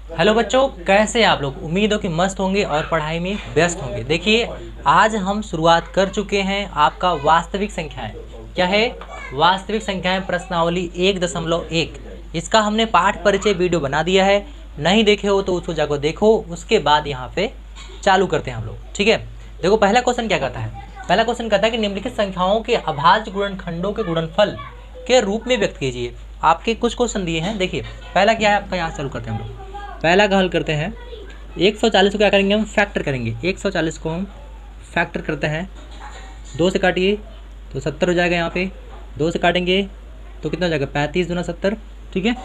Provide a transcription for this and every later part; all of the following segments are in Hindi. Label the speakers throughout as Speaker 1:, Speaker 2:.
Speaker 1: हेलो बच्चों, कैसे हैं आप लोग। उम्मीद हो कि मस्त होंगे और पढ़ाई में व्यस्त होंगे। देखिए, आज हम शुरुआत कर चुके हैं आपका वास्तविक संख्याएं। क्या है? वास्तविक संख्याएं प्रश्नावली 1.1। इसका हमने पाठ परिचय वीडियो बना दिया है। नहीं देखे हो तो उसको जाकर देखो, उसके बाद यहाँ पे चालू करते हैं हम लोग। ठीक है, देखो पहला क्वेश्चन क्या कहता है। पहला क्वेश्चन कहता है कि निम्नलिखित संख्याओं के अभाज्य गुणनखंडों के गुणनफल के रूप में व्यक्त कीजिए। आपके कुछ क्वेश्चन दिए हैं। देखिए पहला क्या है आपका, यहाँ चालू करते हैं हम लोग। पहला का हल करते हैं। 140 को क्या करेंगे हम, फैक्टर करेंगे। 140 को हम फैक्टर करते हैं। 2 से काटिए तो 70 हो जाएगा। यहाँ पे 2 से काटेंगे तो कितना हो जाएगा, 35 दूना 70। ठीक है,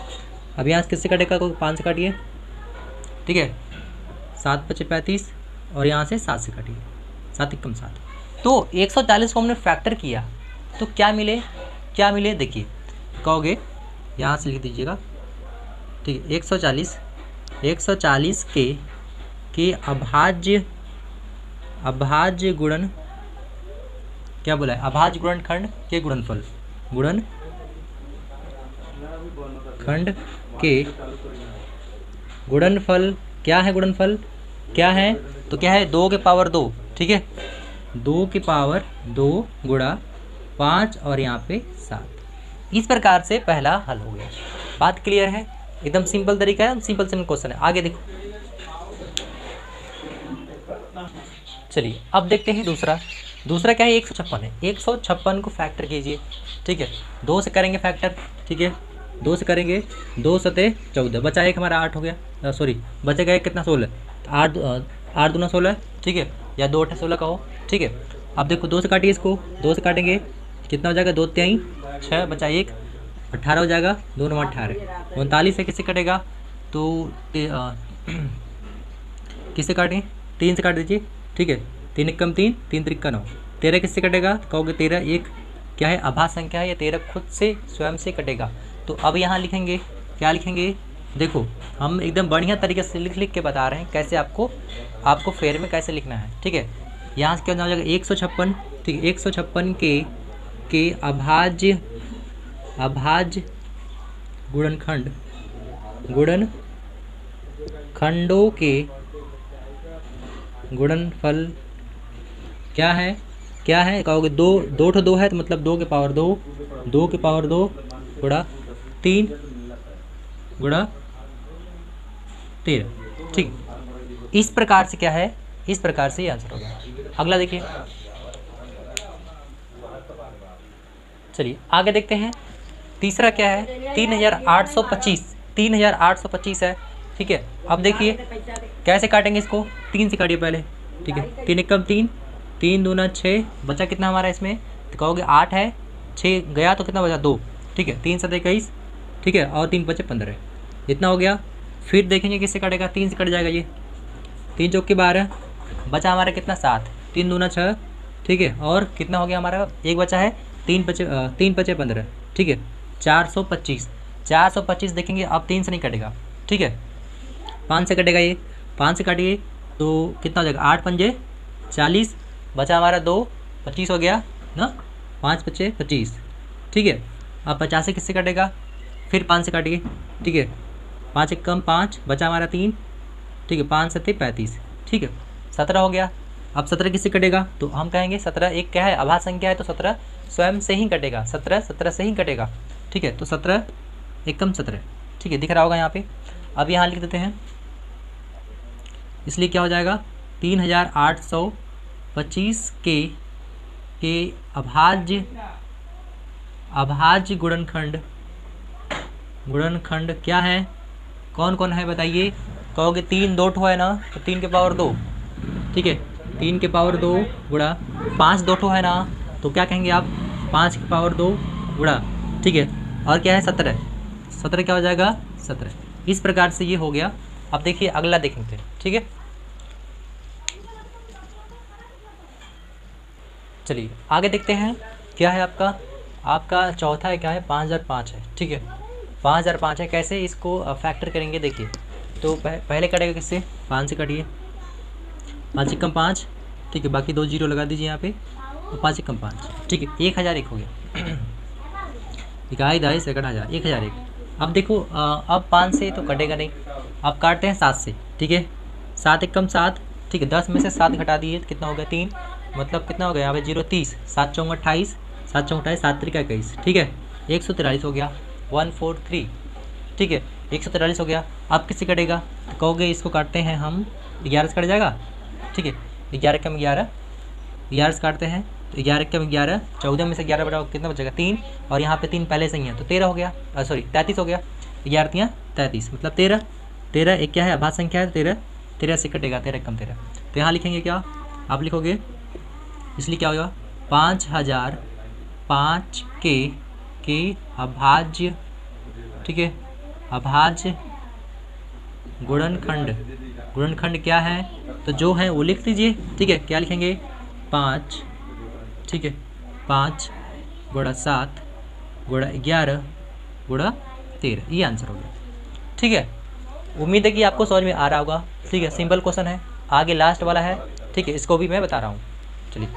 Speaker 1: अब यहाँ से किससे काटेगा, को 5 से काटिए। ठीक है, 7 पचे 35 और यहाँ से 7 से काटिए, 7 एकम 7। तो 140 को हमने फैक्टर किया तो क्या मिले, क्या मिले देखिए, कहोगे यहाँ से लिख दीजिएगा। ठीक है, 140 के अभाज्य गुणन, क्या बोला है, अभाज्य गुणनखंड के गुणनफल, गुणनखंड के गुणनफल क्या है, गुणनफल क्या है, तो क्या है 2 के पावर 2। ठीक है, 2 के पावर 2 गुणा 5 और यहाँ पे 7। इस प्रकार से पहला हल हो गया। बात क्लियर है, एकदम सिंपल तरीका है, सिंपल क्वेश्चन है। आगे देखो, चलिए अब देखते हैं दूसरा। दूसरा क्या है, 156 है। 156 को फैक्टर कीजिए। ठीक है, 2 से करेंगे फैक्टर। ठीक है, 2 से करेंगे, 2 सते 14, बचा एक हमारा 8 हो गया। सॉरी, बचेगा एक, कितना 16, 8 दूना 16। ठीक है, या 2 8 16 कहो। ठीक है, अब देखो 2 से काटिए इसको, 2 से काटेंगे कितना हो जाएगा, 2 3 6, बचा एक 18 हो जाएगा। 2 9 18, 39 से किससे कटेगा, तो किससे काटें, 3 से काट दीजिए। ठीक है, 3 एकम 3, 3 त्रिक 9। 13 किससे कटेगा, कहोगे 13 एक क्या है, आभाज्य संख्या है, या 13 खुद से स्वयं से कटेगा। तो अब यहाँ लिखेंगे, क्या लिखेंगे, देखो हम एकदम बढ़िया तरीके से लिख के बता रहे हैं कैसे आपको फेयर में कैसे लिखना है। ठीक है, यहाँ से क्या हो जाएगा, 156। ठीक है, 156 के अभाज्य गुणनखंडों के गुणनफल क्या है, क्या है, कहोगे 2 है तो मतलब 2 के पावर 2, 2 के पावर 2 गुणा 3 गुणा 13। ठीक, इस प्रकार से क्या है, इस प्रकार से ये आंसर होगा। अगला देखिए, चलिए आगे देखते हैं। तीसरा क्या है, 3825 है। ठीक है, अब देखिए कैसे काटेंगे इसको, 3 से काटिए पहले। ठीक है, 3 एकम 3, 3 दूना 6, बचा कितना हमारा इसमें, तो कहोगे 8 है, 6 गया तो कितना बचा 2। ठीक है, 3 7 21। ठीक है, और 3 5 15, इतना हो गया। फिर देखेंगे किससे कटेगा, 3 से कट जाएगा ये, 3 चौक के 12, बचा हमारा कितना 7, 3 दूना 6। ठीक है, और कितना हो गया हमारा, एक बचा है, 3 5 15। ठीक है, 425 देखेंगे, अब 3 से नहीं कटेगा। ठीक है, 5 से कटेगा ये, 5 से काटिए तो कितना हो जाएगा, 8 पंजे 40, बचा हमारा 2, 25 हो गया ना, 5 5 25। ठीक है, अब 50 से किससे कटेगा, फिर 5 से काटिए। ठीक है, 5 एकम 5, बचा हमारा 3। ठीक है, 5 7 35। ठीक है, 17 हो गया। अब 17 किससे कटेगा, तो हम कहेंगे 17 एक क्या है, अभाज्य संख्या है, तो 17 स्वयं से ही कटेगा, 17 से ही कटेगा। ठीक है, तो 17 एकम 17। ठीक है, दिख रहा होगा यहाँ पे। अब यहाँ लिख देते हैं, इसलिए क्या हो जाएगा, 3825 के अभाज्य गुणनखंड क्या है, कौन कौन है बताइए, कहोगे 3 2 ठो है ना, तो 3 के पावर 2। ठीक है, 3 के पावर 2 गुणा 5 2 ठो है ना, तो क्या कहेंगे आप, 5 के पावर 2 गुणा। ठीक है, और क्या है 17, 17 क्या हो जाएगा 17। इस प्रकार से ये हो गया। अब देखिए अगला देखेंगे। ठीक है, चलिए आगे देखते हैं। क्या है आपका चौथा है, क्या है 5005 है। ठीक है, 5005 है, कैसे इसको फैक्टर करेंगे देखिए। तो पहले कटेगा किससे, 5 से काटिए, 5 एकम 5। ठीक है, बाकी 2 जीरो लगा दीजिए यहाँ पे, तो 5 एकम 5। ठीक है, 1001 हो गया। इकाई 10 सेकंड 1000, 1001। अब देखो अब 5 से तो कटेगा नहीं, अब काटते हैं 7 से, ठीक है। 7 एकम 7, ठीक है। 10 में से 7 घटा दिए तो कितना हो गया 3, मतलब कितना हो गया यहाँ पे 0 30, 7 चौंग 28, 7 चौंग 28, 7 त्रिक 21, ठीक है। 143 हो गया, 143, ठीक है। 143 हो गया। अब किससे कटेगा तो कहोगे इसको काटते हैं हम, 11 से कट जाएगा, ठीक है। 11 कम 11, 11 से काटते हैं तो 11 कम 11, 14 में से 11 बचाओ कितना बचेगा 3, और यहाँ पे 3 पहले से ही है तो 13 हो गया, सॉरी 33 हो गया। 11 तियाँ 33, मतलब 13, 13 एक क्या है अभाज्य संख्या है, 13, 13 से कटेगा 13 कम 13, तो यहाँ लिखेंगे क्या, आप लिखोगे इसलिए क्या होगा 5005 के अभाज्य, ठीक है, अभाज्य गुणनखंड, गुणनखंड क्या है तो जो है वो लिख दीजिए, ठीक है। क्या लिखेंगे 5, ठीक है, 5 गुणा 7 गुणा 11 गुणा 13, ये आंसर हो गया, ठीक है। उम्मीद है कि आपको समझ में आ रहा होगा, ठीक है। सिंपल क्वेश्चन है। आगे लास्ट वाला है, ठीक है, इसको भी मैं बता रहा हूँ। चलिए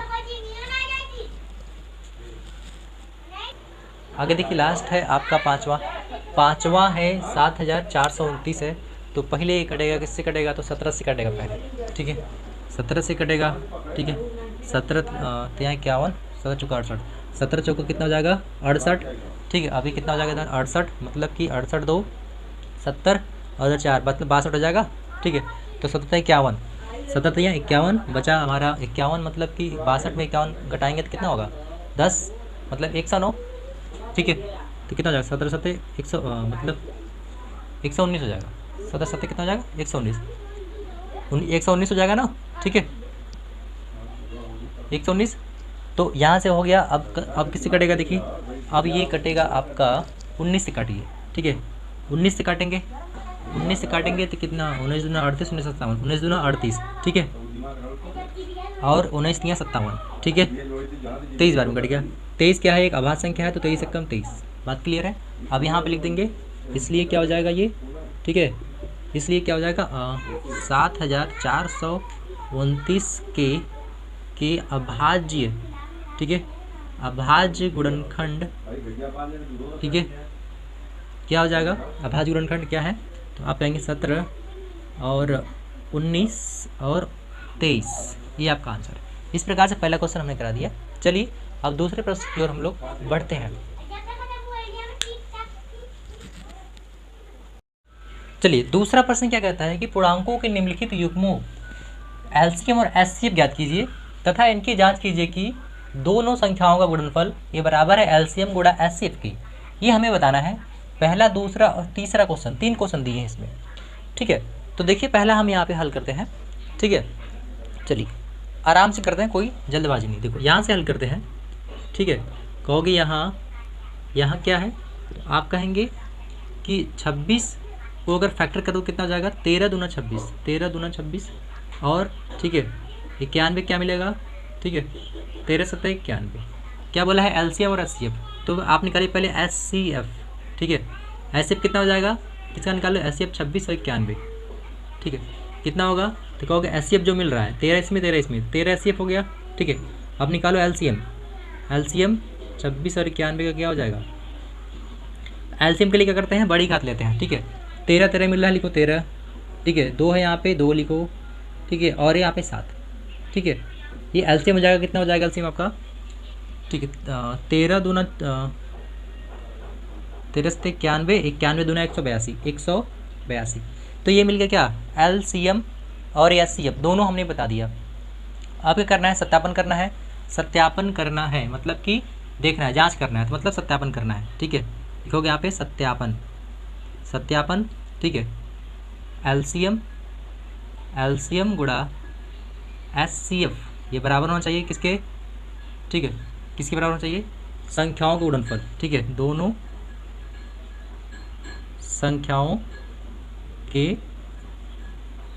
Speaker 1: आगे देखिए, लास्ट है आपका पाँचवा है 7429 है। तो पहले ये कटेगा किससे कटेगा तो 17 से कटेगा पहले, ठीक है। 17 से कटेगा, ठीक है। 17 यहाँ 51, 17 चौका 68, 17 चौका कितना हो जाएगा 68, ठीक है। अभी कितना हो जाएगा 68, मतलब कि 68 2 70 और 4 मतलब 62 हो जाएगा, ठीक है। तो 17 51, 17 यहाँ 51 बचा हमारा 51, मतलब कि 62 में 51 घटाएंगे तो कितना होगा 10, मतलब 109, ठीक है। तो कितना हो जाएगा 17 7 100, मतलब 119 हो जाएगा। 17 7 कितना हो जाएगा 119, 119 हो जाएगा ना, ठीक है, 119। तो यहाँ से हो गया। अब किससे कटेगा देखिए, अब ये कटेगा आपका 19 से काटिए, ठीक है। 19 से काटेंगे, 19 से काटेंगे तो कितना 19 दूना 38, 19 57, 19 दूना 38, ठीक है, और 19 तियाँ 57, ठीक है। 23 बार में कट गया। 23 क्या है एक अभाज्य संख्या है तो 23 कम 23, बात क्लियर है। अब यहाँ पे लिख देंगे, इसलिए क्या हो जाएगा ये, ठीक है, इसलिए क्या हो जाएगा 7429 के अभाज्य, ठीक है, अभाज्य गुणनखंड, ठीक है। क्या हो जाएगा अभाज्य गुणनखंड क्या है तो आप कहेंगे 17 और 19 और 23, ये आपका आंसर है। इस प्रकार से पहला क्वेश्चन हमने करा दिया। चलिए अब दूसरे प्रश्न की ओर हम लोग बढ़ते हैं। चलिए दूसरा प्रश्न क्या कहता है कि पूर्णांकों के निम्नलिखित युग्मों एलसीएम और एचसीएफ ज्ञात कीजिए तथा इनकी जांच कीजिए कि दोनों संख्याओं का गुणनफल ये बराबर है एलसीएम गुणा एचसीएफ की। ये हमें बताना है। पहला, दूसरा और तीसरा क्वेश्चन, 3 क्वेश्चन दिए हैं इसमें, ठीक है। तो देखिए पहला हम यहाँ पे हल करते हैं, ठीक है। चलिए आराम से करते हैं, कोई जल्दबाजी नहीं। देखो यहाँ से हल करते हैं, ठीक है। कहोगे यहाँ क्या है तो आप कहेंगे कि 26 को अगर फैक्टर करो कितना हो जाएगा 13 दूना 26, 13 दूना 26 और ठीक है 91 क्या मिलेगा, ठीक है 13 7 91। क्या बोला है एलसीएम और एचसीएफ, तो आप निकालिए पहले एचसीएफ, ठीक है। एचसीएफ कितना हो जाएगा, इसका निकालो एचसीएफ 26 और 91, ठीक है। कितना होगा तो कहोगे एचसीएफ जो मिल रहा है 13 इसमें 13 इसमें 13 एचसीएफ हो गया, ठीक है। अब निकालो एलसीएम, एलसीएम 26 और 91 का क्या हो जाएगा। एलसीएम के लिए क्या करते हैं बड़ी घात लेते हैं, ठीक है। 13 13 मिल रहा है लिखो 13, ठीक है। 2 है यहाँ पे 2 लिखो, ठीक है। और यहाँ पे 7, ठीक है। ये एलसीएम हो जाएगा, कितना हो जाएगा एलसीएम आपका, ठीक है। 13 दूना 13 से 91, 91 दूना 182, 182। तो ये मिल गया क्या एलसीएम और एचसीएफ दोनों हमने बता दिया। अब क्या करना है सत्यापन करना है, सत्यापन करना है मतलब कि देखना है जांच करना है, तो मतलब सत्यापन करना है, ठीक है। लिखोगे यहाँ पे सत्यापन, सत्यापन, ठीक है। एलसीएम, एलसीएम गुणा एचसीएफ ये बराबर होना चाहिए किसके, ठीक है, किसके बराबर होना चाहिए संख्याओं के गुणनफल, ठीक है। दोनों संख्याओं के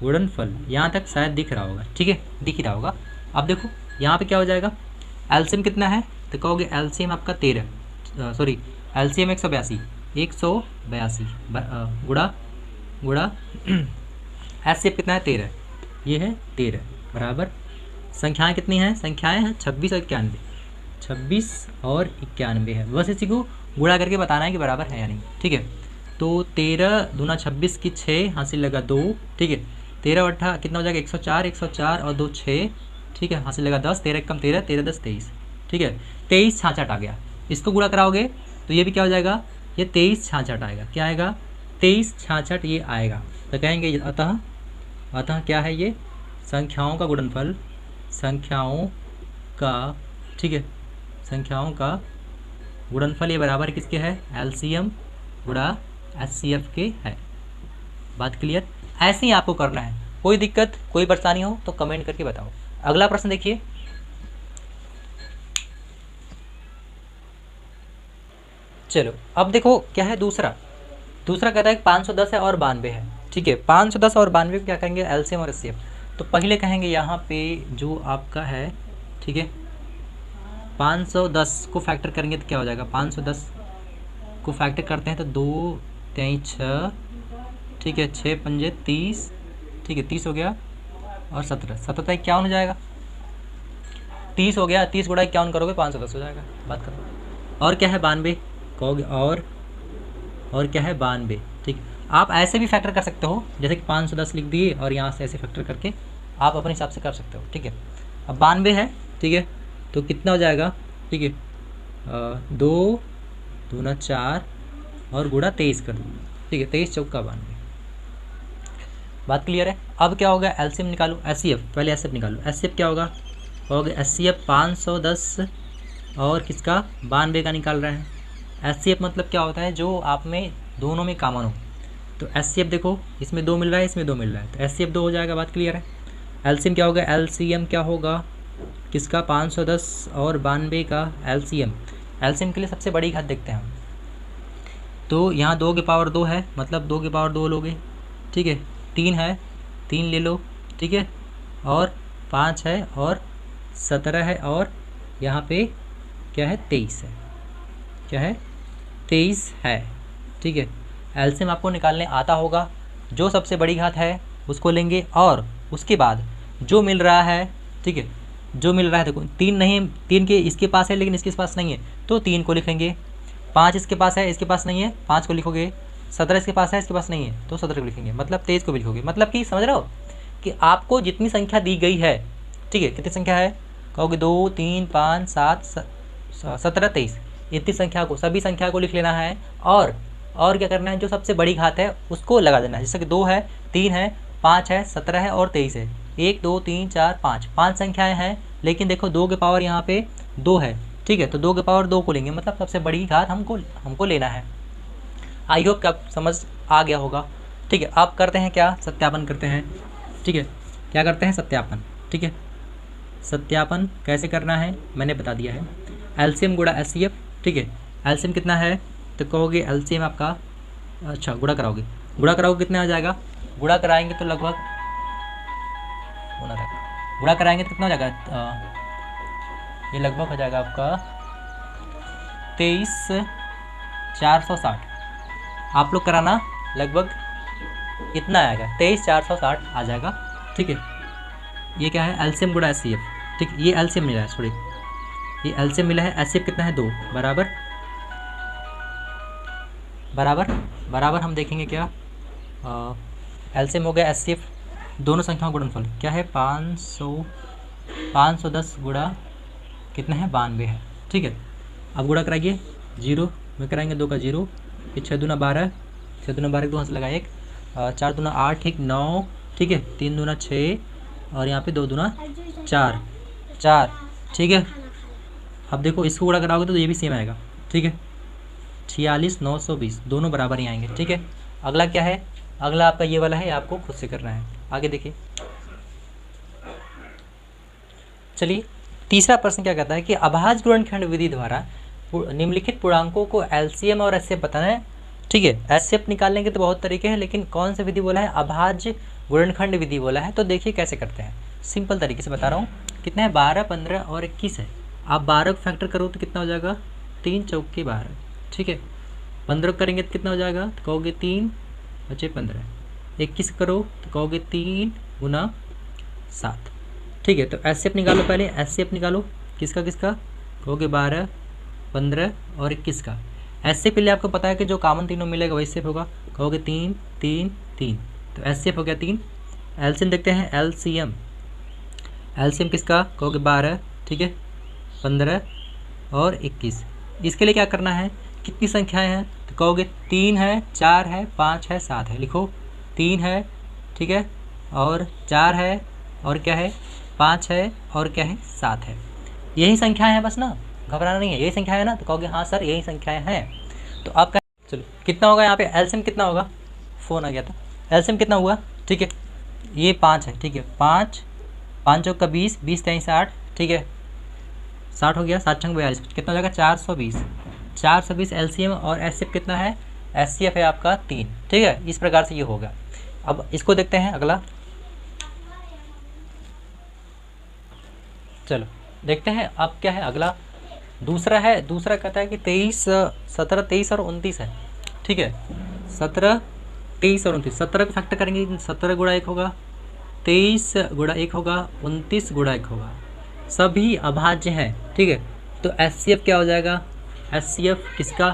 Speaker 1: गुणनफल, यहाँ तक शायद दिख रहा होगा, ठीक है, दिख ही रहा होगा। अब देखो यहाँ पे क्या हो जाएगा एलसीएम कितना है तो कहोगे एलसीएम आपका 13, सॉरी एलसीएम 182 गुणा एचसीएफ कितना है 13, ये है 13 बराबर संख्याएं कितनी हैं, संख्याएं हैं 26 और 91, 26 और 91 है। बस इसी को गुणा करके बताना है कि बराबर है या नहीं, ठीक है। तो 13 दूना 26 की 6 हासिल लगा 2, ठीक है। 13 अट्ठा कितना हो जाएगा 104, 104 और 2 6, ठीक है, हासिल लगा 10, 13 कम 13, 13 10 23, ठीक है। 23 66 आ गया। इसको गुणा कराओगे तो ये भी क्या हो जाएगा, ये 23 66 आएगा। क्या आएगा, 23 66 ये आएगा। तो कहेंगे अतः क्या है ये, संख्याओं का गुणनफल, संख्याओं का, ठीक है, संख्याओं का गुणनफल ये बराबर किसके है, एलसीएम गुणा एचसीएफ के है। बात क्लियर। ऐसे ही आपको करना है। कोई दिक्कत कोई परेशानी हो तो कमेंट करके बताओ। अगला प्रश्न देखिए, चलो अब देखो क्या है, दूसरा कहता है 510 है और 92 है, ठीक है। 510 और 92 को क्या कहेंगे, एलसीएम और एचसीएफ। तो पहले कहेंगे यहाँ पे जो आपका है, ठीक है, 510 को फैक्टर करेंगे तो क्या हो जाएगा, 510 को फैक्टर करते हैं तो 2 3 6, ठीक है, 6 पंजे 30, ठीक है, 30 हो गया और 17 17 51 हो जाएगा। 30 हो गया, 30 गुणा 51 करोगे 510 हो जाएगा। बात करो। और क्या है 92 कहोगे, और क्या है 92, ठीक। आप ऐसे भी फैक्टर कर सकते हो, जैसे कि 510 लिख दिए और यहाँ से ऐसे फैक्टर करके आप अपने हिसाब से कर सकते हो, ठीक है। अब 92 है, ठीक है, तो कितना हो जाएगा, ठीक है, 2 दूना 4 और गुणा 23 कर दो, ठीक है, 23 चौका 92। बात क्लियर है। अब क्या होगा, एलसीएम निकालो, एचसीएफ, पहले एचसीएफ निकालो। एचसीएफ क्या होगा एचसीएफ 510 और किसका 92 का निकाल रहे हैं। एचसीएफ मतलब क्या होता है, जो आप में दोनों में कॉमन हो। तो एचसीएफ देखो, इसमें 2 मिल रहा है, इसमें 2 मिल रहा है, तो एचसीएफ 2 हो जाएगा। बात क्लियर है। एलसीएम क्या होगा, एलसीएम क्या होगा किसका 510 और 92 का एलसीएम। एलसीएम के लिए सबसे बड़ी घात देखते हैं हम। तो यहाँ 2 की पावर 2 है, मतलब 2 की पावर 2 लोगे, ठीक है। 3 है, 3 ले लो, ठीक है, और 5 है और 17 है और यहाँ पे क्या है 23 है, क्या है 23 है, ठीक है। एलसीएम आपको निकालने आता होगा। जो सबसे बड़ी घात है उसको लेंगे और उसके बाद जो मिल रहा है, ठीक है, जो मिल रहा है, देखो 3 नहीं, 3 के इसके पास है लेकिन इसके पास नहीं है तो 3 को लिख लेंगे। 5 इसके पास है, इसके पास नहीं है, 5 को लिखोगे। 17 इसके पास है, इसके पास नहीं है तो 17 को लिखेंगे, मतलब 23 को भी लिखोगे। मतलब कि समझ रहे हो कि आपको जितनी संख्या दी गई है, ठीक है, कितनी संख्या है कहोगे 2 3 5 7 17 23, इतनी संख्या को, सभी संख्या को लिख लेना है। और क्या करना है, जो सबसे बड़ी घात है उसको लगा देना है। जैसे कि 2 है, 3 है, 5 है, 17 है और 23 है। 1 2 3 4 5 संख्याएं हैं, लेकिन देखो 2 के पावर यहाँ पे 2 है, ठीक है, तो 2 के पावर 2 को लेंगे, मतलब सबसे बड़ी घात हमको लेना है। आई होप कि आप समझ आ गया होगा, ठीक है। आप करते हैं क्या, सत्यापन करते हैं, ठीक है। क्या करते हैं, सत्यापन, ठीक है। सत्यापन कैसे करना है मैंने बता दिया है। एलसीएम गुणा एचसीएफ, ठीक है। एलसीएम कितना है तो कहोगे एलसीएम आपका, अच्छा गुणा कराओगे कितना आ जाएगा, गुणा कराएंगे तो लगभग गुणा कराएंगे तो कितना हो जाएगा, ये लगभग हो जाएगा आपका 23,460। आप लोग कराना, लगभग इतना आएगा, 23,460 आ जाएगा, ठीक है। ये क्या है, एलसीएम गुणा एचसीएफ, ठीक। ये एलसीएम मिला है, सॉरी ये एलसीएम मिला है। एचसीएफ कितना है 2, बराबर हम देखेंगे क्या, एलसीएम हो गया एचसीएफ, दोनों संख्याओं का गुणनफल क्या है 510 गुणा कितना है 92 है, ठीक है। अब गुणा कराइए, 0 में कराएंगे, 2 का 0, फिर 6 दूना 12, 6 दूना 12 2 हाथ लगा 1, 4 दूना 8 1 9, ठीक है, 3 दूना 6 और यहाँ पे 2 दूना 4, ठीक है। अब देखो इसको गुणा कराओगे तो ये भी सेम आएगा, ठीक है। 46,920 दोनों बराबर ही आएंगे, ठीक है। अगला क्या है, अगला आपका ये वाला है, आपको खुद से करना है। आगे देखिए, चलिए तीसरा प्रश्न क्या कहता है कि अभाज्य गुणनखंड विधि द्वारा निम्नलिखित पूर्णांकों को एलसीएम और एचसीएफ बताना है, ठीक है। एचसीएफ निकालने के तो बहुत तरीके हैं, लेकिन कौन सी विधि बोला है, अभाज्य गुणनखंड विधि बोला है। तो देखिए कैसे करते हैं, सिंपल तरीके से बता रहा हूँ। कितना है 12 15 और 21 है। आप 12 को फैक्टर करो तो कितना हो जाएगा, 3 चौके 12, ठीक है। 15 करेंगे तो कितना हो जाएगा, तो कहोगे 3 बचे 15। 21 करो तो कहोगे 3 गुना 7, ठीक है। तो एचसीएफ निकालो, पहले एचसीएफ निकालो, किसका कहोगे 12 15 और 21 का। एस सी एफ के लिए आपको पता है कि जो कॉमन तीनों मिलेगा वही एस होगा, कहोगे 3 3 3, तो एस सी एफ हो गया 3। एलसीएम देखते हैं, एलसीएम किसका, कहोगे 12, ठीक है, 15 और 21। इसके लिए क्या करना है, कितनी संख्याएं हैं, तो कहोगे 3 है, 4 है, 5 है, 7 है। लिखो 3 है, ठीक है, और 4 है, और क्या है 5 है, और क्या है 7 है। यही संख्याएं हैं बस ना, घबराना नहीं है, यही संख्याएं है ना, तो कहोगे हाँ सर यही संख्याएं हैं। तो आपका चलो कितना होगा यहाँ पे, एलसीएम कितना होगा, फ़ोन आ गया था, एलसीएम कितना हुआ, ठीक है, ये 5 है, ठीक है, 5 5 चौका 20, 20 3 60, ठीक है, 60 हो गया, 7 छंग 42, कितना हो जाएगा 420। 420 एलसीएम, और एचसीएफ कितना है, एचसीएफ है आपका 3, ठीक है। इस प्रकार से ये होगा। अब इसको देखते हैं अगला, चलो देखते हैं अब क्या है अगला। दूसरा है, दूसरा कहता है कि 23 17 23 और 29 है, ठीक है, 17 23 और 29, 17 को फैक्टर करेंगे, 17 गुणा 1 होगा, 23 गुणा 1 होगा, 29 गुणा 1 होगा, सभी अभाज्य हैं, ठीक है। तो एचसीएफ क्या हो जाएगा, एचसीएफ किसका,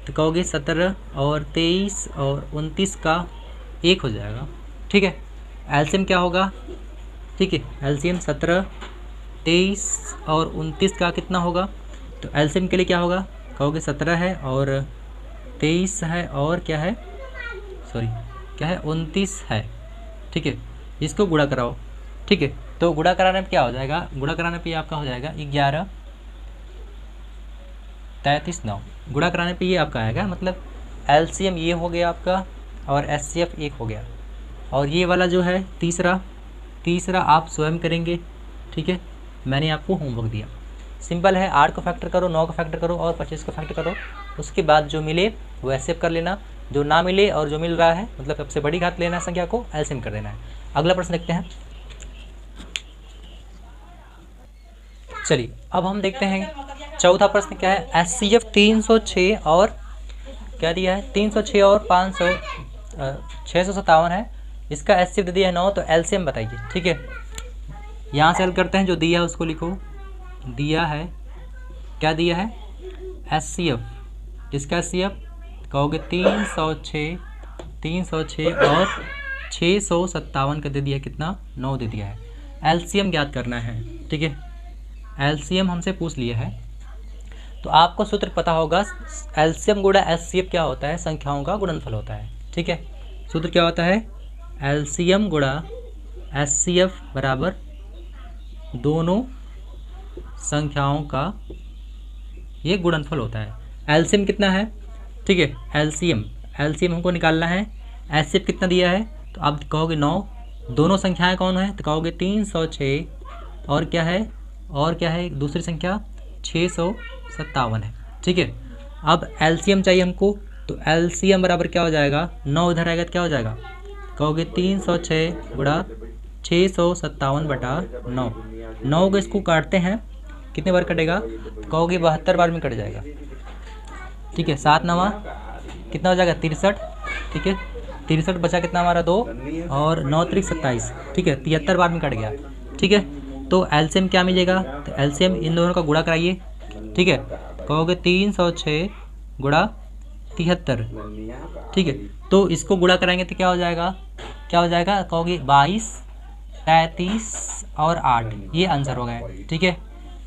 Speaker 1: तो कहोगे 17 और 23 और 29 का 1 हो जाएगा, ठीक है। एलसीएम क्या होगा, ठीक है, एलसीएम 17 23 और 29 का कितना होगा, तो एलसीएम के लिए क्या होगा, कहोगे 17 है और 23 है और क्या है, सॉरी क्या है 29 है, ठीक है। इसको गुणा कराओ, ठीक है, तो गुणा कराने पे क्या हो जाएगा, गुणा कराने पे आपका हो जाएगा 11 33 9, गुणा कराने पे ये आपका आएगा, मतलब एलसीएम ये हो गया आपका और एचसीएफ 1 हो गया, और ये वाला जो है तीसरा आप स्वयं करेंगे, ठीक है। मैंने आपको होमवर्क दिया, सिंपल है, 8 को फैक्टर करो, 9 को फैक्टर करो और 25 को फैक्टर करो, उसके बाद जो मिले वो एचसीएफ कर लेना, जो ना मिले और जो मिल रहा है मतलब सबसे बड़ी घात लेना है संख्या को, एलसीएम कर देना है। अगला प्रश्न देखते हैं, चलिए अब हम देखते हैं चौथा प्रश्न क्या है, एचसीएफ 306 और क्या दिया है, 306 और 500 657 है, इसका एचसीएफ दे दिया है 9, तो एलसीएम बताइए, ठीक है। यहाँ से हल करते हैं, जो दिया है उसको लिखो, दिया है क्या दिया है, एचसीएफ, इसका एचसीएफ कहोगे 306 और 657 का दे दिया कितना, 9 दे दिया है। एलसीएम ज्ञात करना है, ठीक है, एलसीएम हमसे पूछ लिया है, तो आपको सूत्र पता होगा, एलसीएम गुणा एचसीएफ क्या होता है, संख्याओं का गुणनफल होता है, ठीक है। सूत्र क्या होता है, एलसीएम गुणा एचसीएफ बराबर दोनों संख्याओं का ये गुणनफल होता है। एलसीएम कितना है, ठीक है, एलसीएम हमको निकालना है, एचसीएफ कितना दिया है, तो आप कहोगे 9, दोनों संख्याएं कौन है, तो कहोगे 306 और क्या है दूसरी संख्या 657 है, ठीक है। अब एलसीएम चाहिए हमको, तो एलसीएम बराबर क्या हो जाएगा, 9 इधर आएगा तो क्या हो जाएगा, कहोगे 306 गुणा 657 बटा 9, 9 को इसको काटते हैं, कितने बार कटेगा, तो कहोगे 72 बार में कट जाएगा, ठीक है। 7 9 कितना हो जाएगा 63, ठीक है, 63 बचा कितना हमारा 2 और 9 3 27, ठीक है, 73 बार में कट गया, ठीक है। तो एलसीएम क्या मिलेगा, तो एलसीएम इन दोनों का गुणा कराइए, ठीक है, कहोगे 306 गुणा 73, ठीक है। तो इसको गुणा कराएंगे तो क्या हो जाएगा, कहोगे 22 33 और 8, ये आंसर हो गया, ठीक है।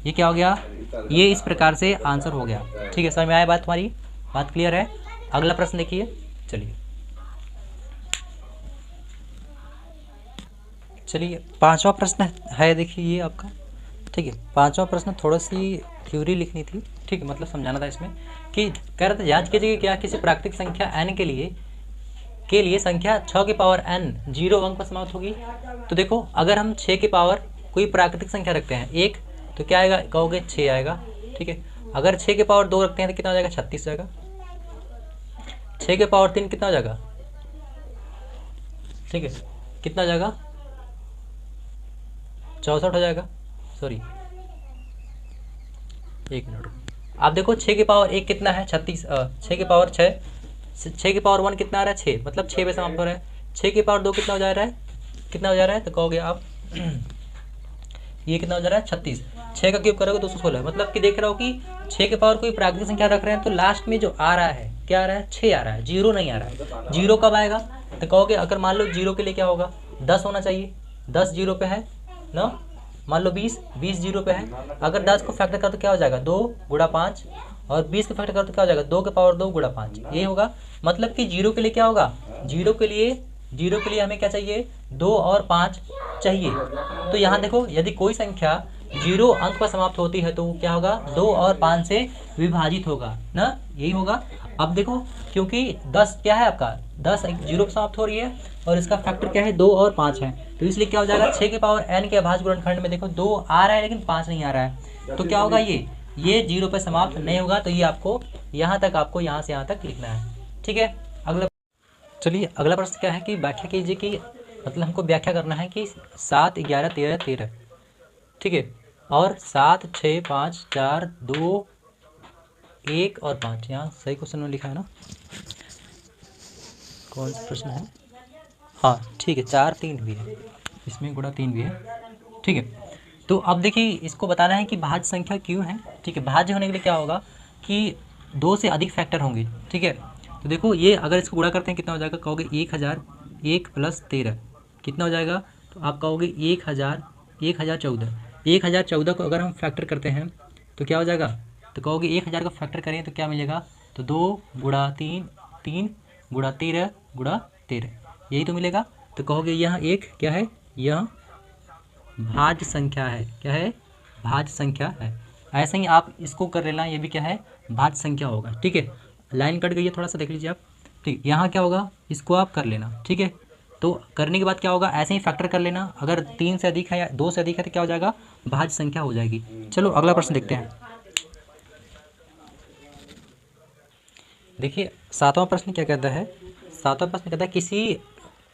Speaker 1: ये क्या हो गया, ये इस प्रकार से आंसर हो गया, ठीक है। समझ में आया बात, तुम्हारी बात क्लियर है। अगला प्रश्न देखिए, चलिए पांचवा प्रश्न है, देखिए ये आपका, ठीक है। पांचवा प्रश्न थोड़ा सी थ्योरी लिखनी थी, ठीक है, मतलब समझाना था इसमें कि कह रहा था जांच कीजिए क्या किसी प्राकृतिक संख्या n के लिए संख्या 6 की पावर n 0 अंक पर समाप्त होगी। तो देखो अगर हम 6 की पावर कोई प्राकृतिक संख्या रखते हैं 1, तो क्या आएगा, कहोगे 6 आएगा, ठीक है। अगर 6 की पावर 2 रखते हैं तो कितना हो जाएगा, 36 जाएगा। 6 की पावर 3 कितना हो जाएगा, ठीक है, कितना हो जाएगा, 64 हो जाएगा, सॉरी 1 मिनट। आप देखो 6 की पावर 1 कितना है, 36, 6 की पावर 6 की पावर 1 कितना आ रहा है, 6, मतलब 6 पे समाप्त हो रहा है। 6 की पावर 2 कितना हो जा रहा है, तो कहोगे आप ये कितना हो जा रहा है, 36। 6 का क्यूब करोगे 216, मतलब कि देख रहे हो कि 6 के पावर कोई प्राकृतिक संख्या रख रहे हैं तो लास्ट में जो आ रहा है क्या आ रहा है, 6 आ रहा है, 0 नहीं आ रहा है। 0 कब आएगा, तो कहोगे अगर मान लो 0 के लिए क्या होगा, 10 होना चाहिए, 10 0 पे है ना, मान लो 20 0 पे है, अगर 10 को फैक्टर कर तो क्या हो जाएगा 2 गुणा 5, और 20 को फैक्टर कर तो क्या हो जाएगा 2 के पावर 2 गुणा 5, ये होगा। मतलब कि 0 के लिए क्या होगा, 0 के लिए हमें क्या चाहिए, 2 और 5 चाहिए। तो यहाँ देखो यदि कोई संख्या 0 अंक पर समाप्त होती है तो क्या होगा, 2 और 5 से विभाजित होगा ना, यही होगा। अब देखो क्योंकि 10 क्या है आपका, 10 0 पर समाप्त हो रही है और इसका फैक्टर क्या है 2 और 5 है, तो इसलिए क्या हो जाएगा 6 के पावर n के अभाज्य गुणनखंड में देखो 2 आ रहा है लेकिन 5 नहीं आ रहा है, तो क्या होगा ये 0 पर समाप्त नहीं होगा। तो ये आपको यहाँ तक, आपको यहाँ से यहाँ तक लिखना है, ठीक है। अगला, चलिए अगला प्रश्न क्या है कि व्याख्या कीजिए कि, मतलब हमको व्याख्या करना है कि 7 11 13 13, ठीक है, और 7 6 5 4 2 1 और 5, यहाँ सही क्वेश्चन में लिखा है ना, कौन सा प्रश्न है, हाँ ठीक है, 4 3 भी है इसमें, गुणा 3 भी है, ठीक है। तो अब देखिए इसको बताना है कि भाज्य संख्या क्यों है, ठीक है। भाज्य होने के लिए क्या होगा कि 2 से अधिक फैक्टर होंगे, ठीक है। तो देखो ये अगर इसको गुणा करते हैं कितना हो जाएगा, कहोगे 1001 प्लस 13 कितना हो जाएगा, तो आप कहोगे 1014 को अगर हम फैक्टर करते हैं तो क्या हो जाएगा, तो कहोगे 1000 का फैक्टर करें तो क्या मिलेगा, तो 2 गुणा 3 3 गुणा 13 गुणा 13, यही तो मिलेगा। तो कहोगे यह एक क्या है, यह भाज्य संख्या है, क्या है, भाज्य संख्या है। ऐसे ही आप इसको कर लेना, ये भी क्या है, भाज्य संख्या होगा, ठीक है। लाइन कट गई है, थोड़ा सा देख लीजिए आप, ठीक, यहाँ क्या होगा, इसको आप कर लेना, ठीक है। तो करने के बाद क्या होगा, ऐसे ही फैक्टर कर लेना, अगर 3 से अधिक है या 2 से अधिक है तो क्या हो जाएगा, भाज्य संख्या हो जाएगी। चलो अगला प्रश्न देखते हैं। देखिए 7वां प्रश्न क्या कहता है, 7वां प्रश्न कहता है किसी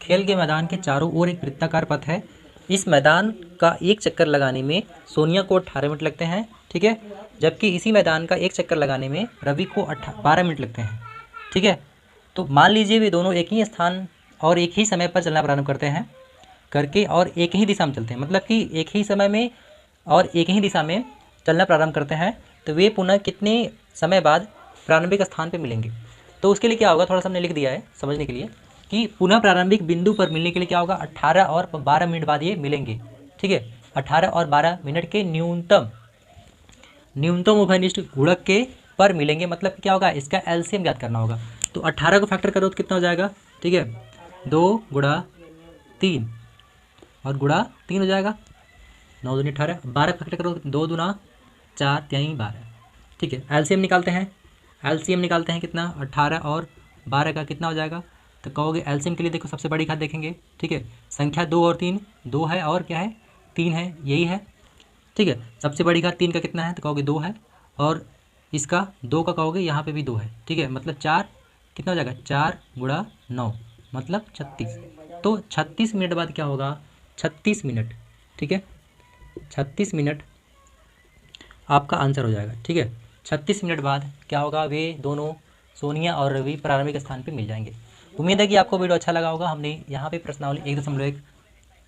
Speaker 1: खेल के मैदान के चारों ओर एक वृत्ताकार पथ है, इस मैदान का एक चक्कर लगाने में सोनिया को 18 मिनट लगते हैं, ठीक है, जबकि इसी मैदान का एक चक्कर लगाने में रवि को 12 मिनट लगते हैं, ठीक है। तो मान लीजिए वे दोनों एक ही स्थान और एक ही समय पर चलना प्रारंभ करते हैं करके और एक ही दिशा में चलते हैं, मतलब कि एक ही समय में और एक ही दिशा में चलना प्रारंभ करते हैं, तो वे पुनः कितने समय बाद प्रारंभिक स्थान पर मिलेंगे। तो उसके लिए क्या होगा, थोड़ा सा हमने लिख दिया है समझने के लिए कि पुनः प्रारंभिक बिंदु पर मिलने के लिए क्या होगा, 18 और 12 मिनट बाद ये मिलेंगे, ठीक है। 18 और 12 मिनट के न्यूनतम उभयनिष्ठ गुणक के पर मिलेंगे, मतलब क्या होगा, इसका एलसीएम ज्ञात करना होगा। तो 18 को फैक्टर करो तो कितना हो जाएगा, ठीक है, 2 गुणा 3 और गुणा 3 हो जाएगा, 9 दूनी 18, 12 फैक्टर करो 2 दूना 4 3 12, ठीक है। एलसीएम निकालते हैं कितना, 18 और 12 का कितना हो जाएगा, तो कहोगे एलसीएम के लिए देखो सबसे बड़ी घात देखेंगे, ठीक है, संख्या 2 और 3, 2 है और क्या है 3 है, यही है, ठीक है। सबसे बड़ी घात 3 का कितना है, तो कहोगे 2 है, और इसका 2 का कहोगे यहाँ पे भी 2 है, ठीक है, मतलब 4 कितना हो जाएगा, 4 गुणा 9 मतलब 36। तो 36 मिनट बाद क्या होगा, 36 मिनट, ठीक है, 36 मिनट आपका आंसर हो जाएगा, ठीक है। 36 मिनट बाद क्या होगा, वे दोनों सोनिया और रवि प्रारंभिक स्थान पे मिल जाएंगे। उम्मीद है कि आपको वीडियो अच्छा लगा होगा। हमने यहाँ पे प्रश्नावली 1.1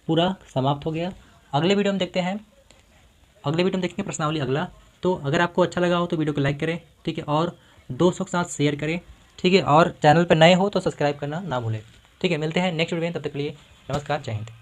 Speaker 1: पूरा समाप्त हो गया। अगले वीडियो में देखेंगे प्रश्नावली अगला। तो अगर आपको अच्छा लगा हो तो वीडियो को लाइक करें, ठीक है, और दोस्तों के साथ शेयर करें, ठीक है, और चैनल पर नए हो तो सब्सक्राइब करना ना भूलें, ठीक है। मिलते हैं नेक्स्ट वीडियो में, तब तक के लिए नमस्कार, जय हिंद।